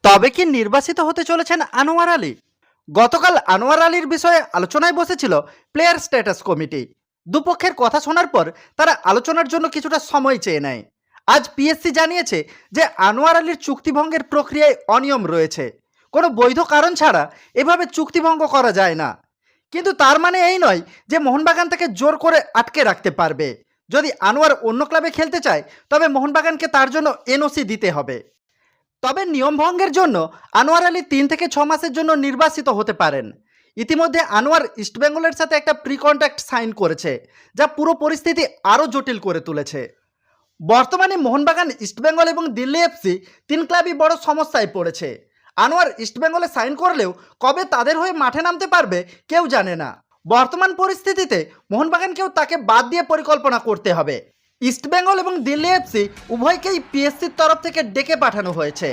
তবে কি নির্বাচিত হতে চলেছেন আনোয়ার আলী? গতকাল আনোয়ার আলীর বিষয়ে আলোচনায় বসেছিল প্লেয়ার স্ট্যাটাস কমিটি। দুপক্ষের কথা শোনার পর তারা আলোচনার জন্য কিছুটা সময় চেয়ে নেয়। আজ পিএসসি জানিয়েছে যে আনোয়ার আলীর চুক্তিভঙ্গের প্রক্রিয়ায় অনিয়ম রয়েছে। কোনো বৈধ কারণ ছাড়া এভাবে চুক্তিভঙ্গ করা যায় না। কিন্তু তার মানে এই নয় যে মোহনবাগান তাকে জোর করে আটকে রাখতে পারবে। যদি আনোয়ার অন্য ক্লাবে খেলতে চায় তবে মোহনবাগানকে তার জন্য এনওসি দিতে হবে। তবে নিয়মভঙ্গের জন্য আনোয়ার আলী 3 থেকে 6 মাসের জন্য নির্বাসিত হতে পারেন। ইতিমধ্যে আনোয়ার ইস্টবেঙ্গলের সাথে একটা প্রি কন্ট্রাক্ট সাইন করেছে, যা পুরো পরিস্থিতি আরও জটিল করে তুলেছে। বর্তমানে মোহনবাগান, ইস্টবেঙ্গল এবং দিল্লি এফসি 3 ক্লাবই বড় সমস্যায় পড়েছে। আনোয়ার ইস্টবেঙ্গলে সাইন করলেও কবে তাদের হয়ে মাঠে নামতে পারবে কেউ জানে না। বর্তমান পরিস্থিতিতে মোহনবাগানকেও তাকে বাদ দিয়ে পরিকল্পনা করতে হবে। ইস্টবেঙ্গল এবং দিল্লি এফসি উভয়কেই পিএসসির তরফ থেকে ডেকে পাঠানো হয়েছে।